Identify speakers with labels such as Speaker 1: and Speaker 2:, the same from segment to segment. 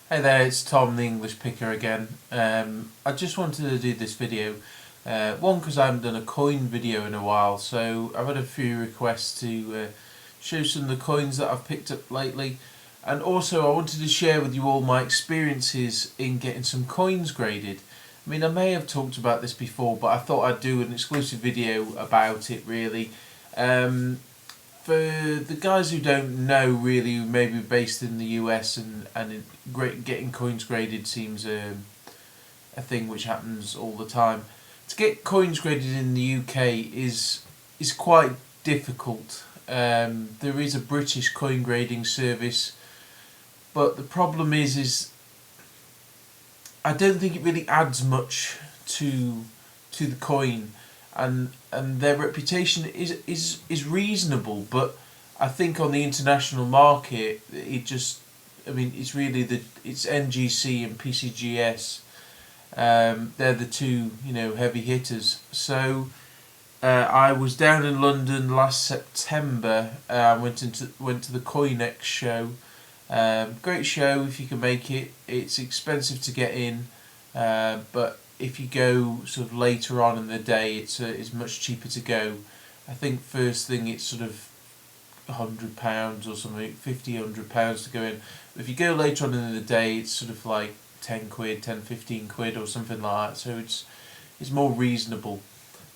Speaker 1: Hey there, it's Tom the English Picker again. I just wanted to do this video, one because I haven't done a coin video in a while, so I've had a few requests to show some of the coins that I've picked up lately, and also I wanted to share with you all my experiences in getting some coins graded. I mean, I may have talked about this before, but I thought I'd do an exclusive video about it really. For the guys who don't know really, who may be based in the US getting coins graded seems a thing which happens all the time. To get coins graded in the UK is quite difficult. There is a British coin grading service, but the problem is I don't think it really adds much to the coin. And their reputation is reasonable, but I think on the international market it's really it's NGC and PCGS. They're the two heavy hitters. So I was down in London last September. I went to the CoinX show. Great show if you can make it. It's expensive to get in, but if you go sort of later on in the day, it's much cheaper to go. I think first thing it's sort of £100 or something, £50-100 to go in. But if you go later on in the day, it's sort of like 10 quid, 10-15 quid or something like that. So it's more reasonable,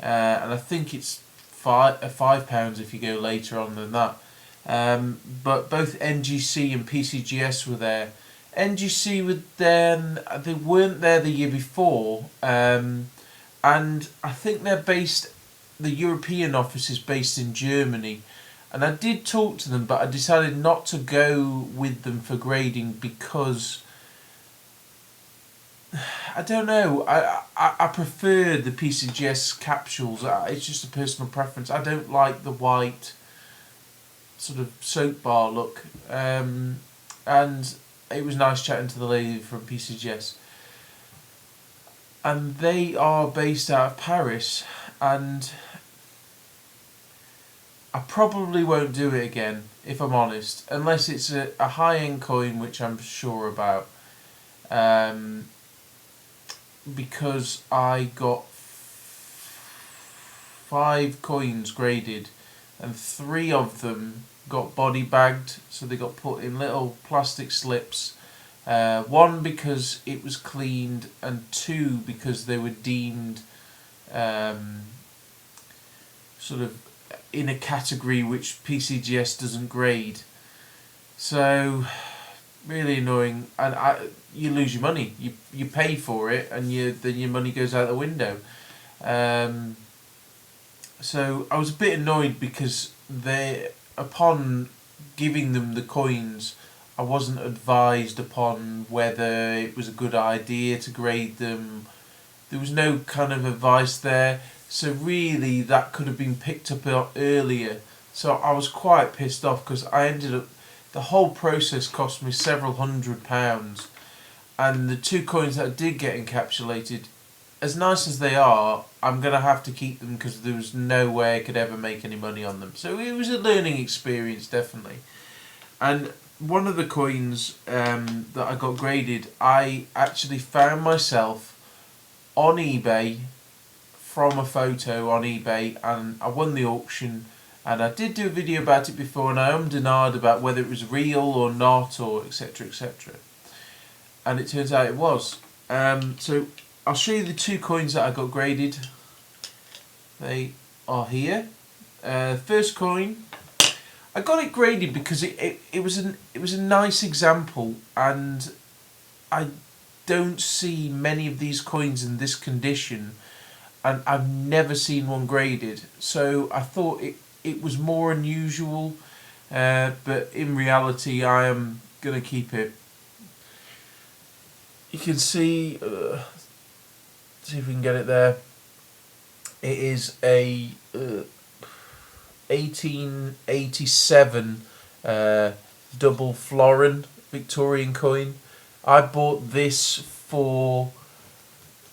Speaker 1: and I think it's £5 if you go later on than that. But both NGC and PCGS were there. NGC were there, they weren't there the year before, and I think the European office is based in Germany, and I did talk to them, but I decided not to go with them for grading because I don't know, I prefer the PCGS capsules. It's just a personal preference. I don't like the white sort of soap bar look, and it was nice chatting to the lady from PCGS. And they are based out of Paris, and I probably won't do it again, if I'm honest, unless it's a high-end coin, which I'm sure about, because I got 5 coins graded, and 3 of them got body bagged, so they got put in little plastic slips. 1 because it was cleaned, and 2 because they were deemed sort of in a category which PCGS doesn't grade. So really annoying, and you lose your money. You pay for it, and then your money goes out the window. So I was a bit annoyed because upon giving them the coins, I wasn't advised upon whether it was a good idea to grade them. There was no kind of advice there, so really that could have been picked up earlier. So I was quite pissed off because the whole process cost me several £100, and the 2 coins that I did get encapsulated, as nice as they are, I'm going to have to keep them because there was no way I could ever make any money on them. So it was a learning experience, definitely. And one of the coins that I got graded, I actually found myself on eBay from a photo on eBay, and I won the auction. And I did do a video about it before, and I ummed and ahed about whether it was real or not, or etc, etc. And it turns out it was. So I'll show you the 2 coins that I got graded. They are here. First coin, I got it graded because it was a nice example, and I don't see many of these coins in this condition, and I've never seen one graded. So I thought it was more unusual, but in reality I am going to keep it. You can see, see if we can get it there. It is a 1887 double florin Victorian coin. I bought this for,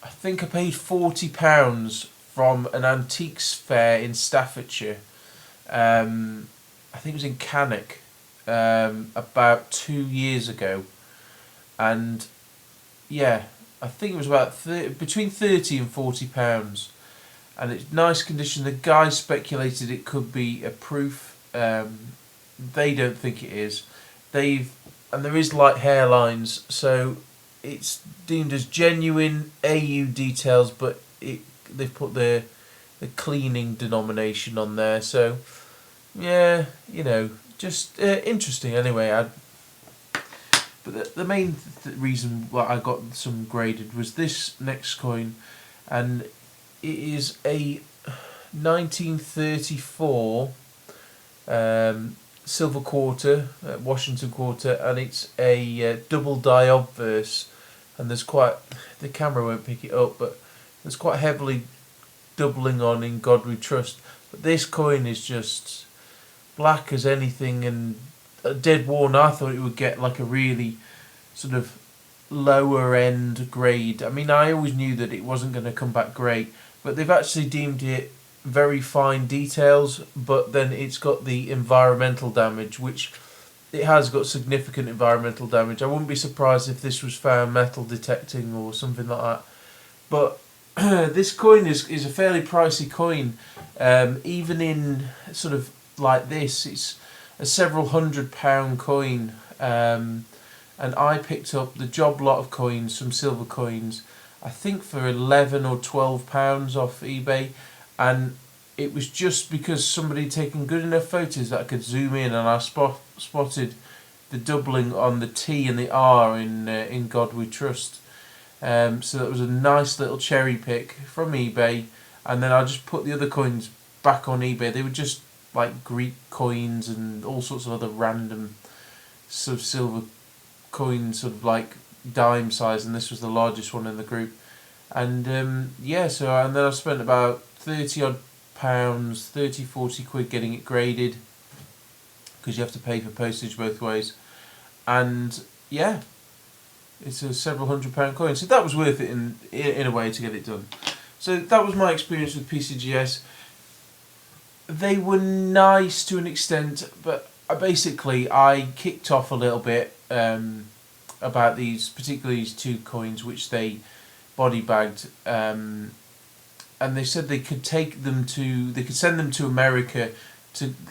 Speaker 1: I think I paid £40 from an antiques fair in Staffordshire. I think it was in Cannock, about 2 years ago. and yeah, I think it was about between £30 and £40, and it's nice condition. The guy speculated it could be a proof. They don't think it is. And there is light hairlines, so it's deemed as genuine AU details, but they've put the cleaning denomination on there. So yeah, just interesting anyway. But the main reason why I got some graded was this next coin, and it is a 1934 silver quarter, Washington quarter, and it's a double die obverse, and the camera won't pick it up, but there's quite heavily doubling on "In God We Trust." But this coin is just black as anything and dead worn. I thought it would get like a really sort of lower end grade. I mean, I always knew that it wasn't going to come back great, but they've actually deemed it very fine details, but then it's got the environmental damage, which it has got significant environmental damage. I wouldn't be surprised if this was found metal detecting or something like that. But this coin is a fairly pricey coin. Even in sort of like this, it's a several £100 coin. And I picked up the job lot of coins, some silver coins, I think for £11 or £12 off eBay, and it was just because somebody had taken good enough photos that I could zoom in, and I spotted the doubling on the T and the R in God We Trust. So that was a nice little cherry pick from eBay, and then I just put the other coins back on eBay. They were just like Greek coins and all sorts of other random sort of silver coins, sort of like dime size, and this was the largest one in the group. And and then I spent about 30 odd pounds, 30-40 quid getting it graded, because you have to pay for postage both ways. And yeah, it's a several £100 coin, so that was worth it in a way to get it done. So that was my experience with PCGS. They were nice to an extent, but basically I kicked off a little bit about particularly these two coins which they body bagged, and they said they could send them to America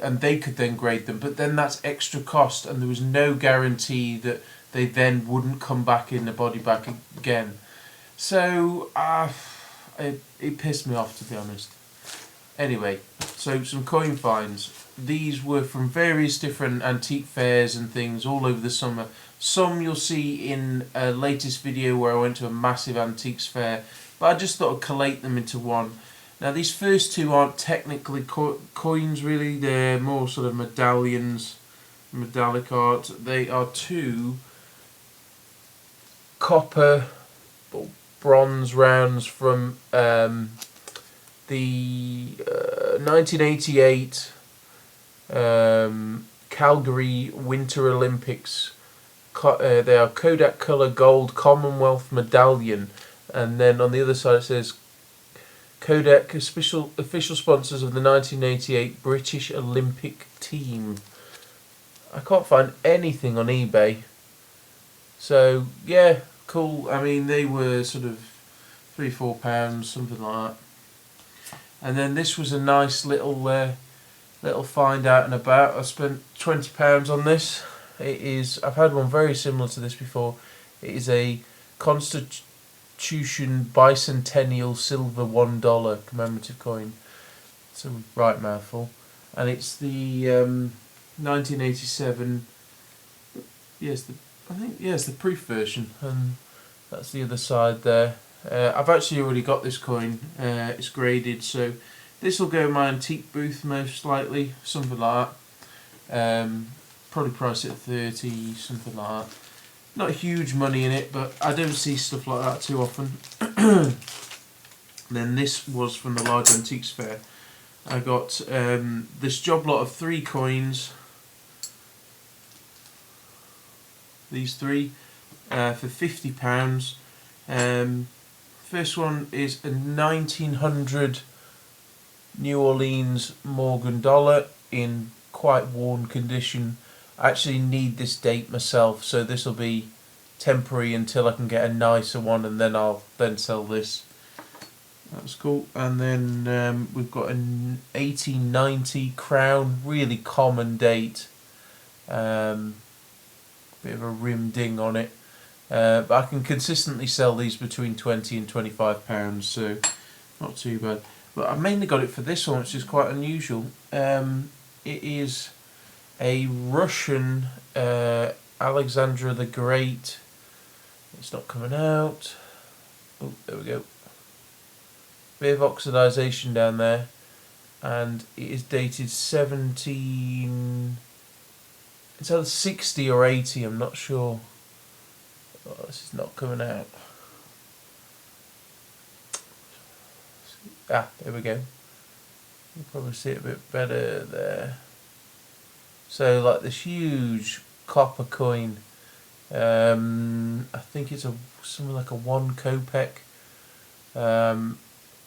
Speaker 1: and they could then grade them, but then that's extra cost, and there was no guarantee that they then wouldn't come back in the body bag again. So it pissed me off, to be honest. Anyway, so some coin finds. These were from various different antique fairs and things all over the summer. Some you'll see in a latest video where I went to a massive antiques fair, but I just thought I'd collate them into one. Now these first two aren't technically coins really, they're more sort of medallions, metallic art. They are two copper or bronze rounds from the 1988 Calgary Winter Olympics. They are Kodak Colour Gold Commonwealth Medallion, and then on the other side it says Kodak official sponsors of the 1988 British Olympic team. I can't find anything on eBay, so yeah, cool. I mean, they were sort of £3-4, something like that. And then this was a nice little find out and about. I spent £20 on this. I've had one very similar to this before. It is a Constitution Bicentennial Silver $1 commemorative coin. It's a right mouthful. And it's the 1987. Yes, the proof version, and that's the other side there. I've actually already got this coin. It's graded, so this will go in my antique booth most likely, something like that. Probably price it at 30, something like that. Not huge money in it, but I don't see stuff like that too often. Then this was from the large antiques fair. I got this job lot of 3 coins. These 3 for £50. First one is a 1900 New Orleans Morgan dollar in quite worn condition. I actually need this date myself, so this will be temporary until I can get a nicer one, and then I'll then sell this. That's cool. And then we've got an 1890 Crown, really common date. Bit of a rim ding on it. But I can consistently sell these between £20 and £25, so not too bad. But I mainly got it for this one, which is quite unusual. It is a Russian Alexandra the Great. It's not coming out. Oh, there we go. Bit of oxidisation down there, and it is dated 17. It's either 60 or 80. I'm not sure. Oh, this is not coming out. Ah, there we go. You'll probably see it a bit better there. So, like this huge copper coin. I think it's something like a 1 kopek. I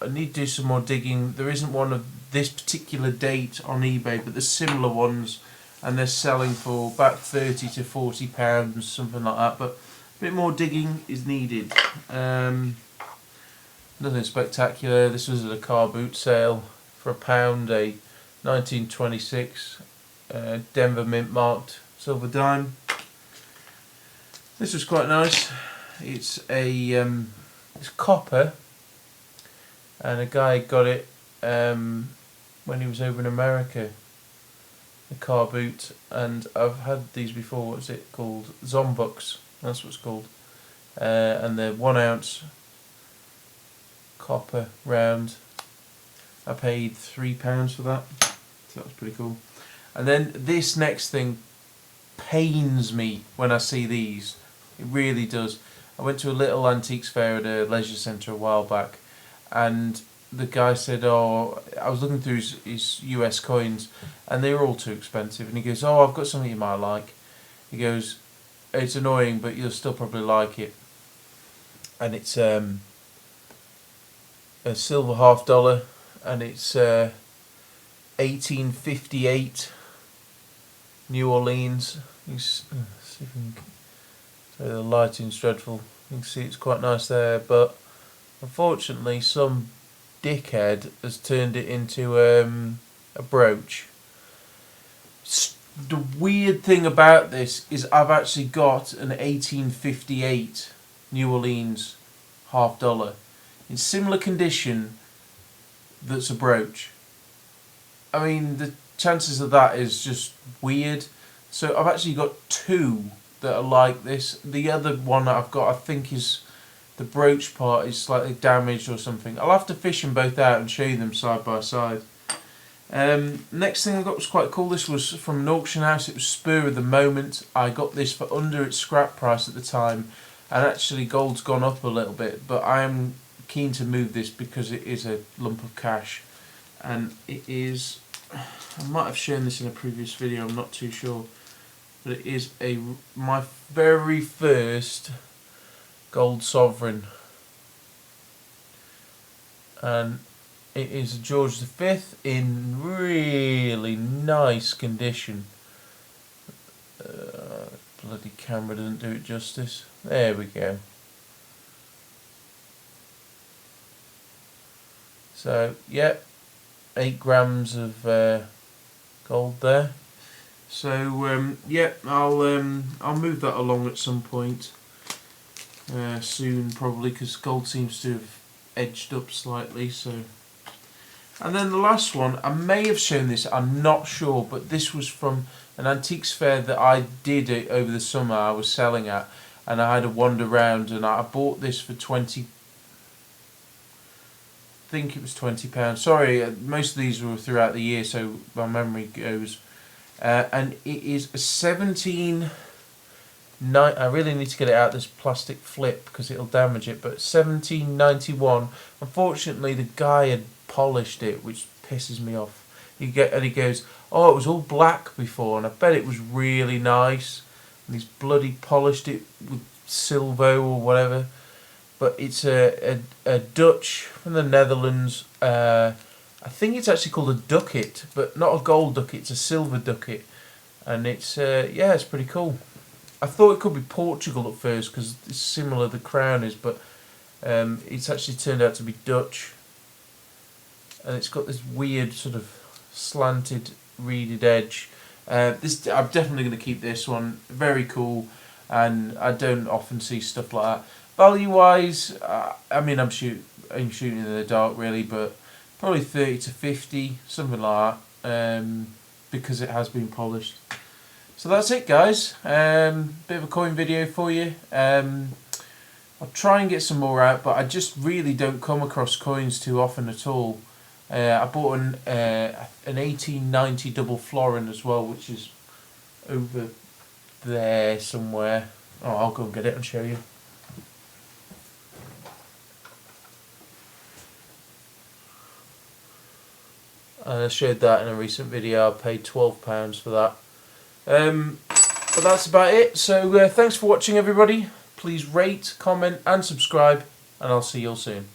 Speaker 1: need to do some more digging. There isn't one of this particular date on eBay, but there's similar ones, and they're selling for about £30 to £40, something like that. But a bit more digging is needed. Nothing spectacular. This was at a car boot sale for £1, a 1926 Denver mint marked silver dime. This was quite nice. It's it's copper, and a guy got it when he was over in America. The car boot, and I've had these before. What's it called? Zombucks. That's what it's called. And they're 1 ounce copper round. I paid £3 for that, so that was pretty cool. And then this next thing pains me when I see these. It really does. I went to a little antiques fair at a leisure centre a while back, and the guy said, oh, I was looking through his US coins, and they were all too expensive. And he goes, oh, I've got something you might like. He goes, it's annoying, but you'll still probably like it. And it's a silver $half, and it's 1858 New Orleans. You see if you can, so the lighting's dreadful. You can see it's quite nice there, but unfortunately some dickhead has turned it into a brooch. The weird thing about this is I've actually got an 1858 New Orleans $half in similar condition that's a brooch. I mean, the chances of that is just weird. So I've actually got 2 that are like this. The other one that I've got, I think, is the brooch part is slightly damaged or something. I'll have to fish them both out and show you them side by side. Next thing I got was quite cool. This was from an auction house. It was spur of the moment. I got this for under its scrap price at the time, and actually gold's gone up a little bit, but I am keen to move this because it is a lump of cash, and it is, I might have shown this in a previous video, I'm not too sure, but it is my very first gold sovereign, and it is a George V in really nice condition. Bloody camera doesn't do it justice. There we go. So yeah, 8 grams of gold there. So yeah, I'll move that along at some point soon, probably, because gold seems to have edged up slightly. So, and then the last one, I may have shown this, I'm not sure, but this was from an antiques fair that I did over the summer. I was selling at, and I had a wander round, and I bought this for 20. I think it was £20. Sorry, most of these were throughout the year, so my memory goes. And it is a 17. I really need to get it out this plastic flip because it'll damage it. But 1791. Unfortunately, the guy had polished it, which pisses me off. He goes, oh, it was all black before, and I bet it was really nice. And he's bloody polished it with silver or whatever. But it's a Dutch from the Netherlands. I think it's actually called a ducat, but not a gold ducat. It's a silver ducat, and it's yeah, it's pretty cool. I thought it could be Portugal at first because it's similar, the crown is, but it's actually turned out to be Dutch. And it's got this weird sort of slanted reeded edge. I'm definitely going to keep this one. Very cool, and I don't often see stuff like that. Value wise, I mean I'm shooting in the dark really, but probably 30 to 50, something like that, because it has been polished. So that's it, guys. Bit of a coin video for you. I'll try and get some more out, but I just really don't come across coins too often at all. I bought an 1890 double florin as well, which is over there somewhere. Oh, I'll go and get it and show you. And I showed that in a recent video. I paid £12 for that. But that's about it. So thanks for watching, everybody. Please rate, comment and subscribe, and I'll see you all soon.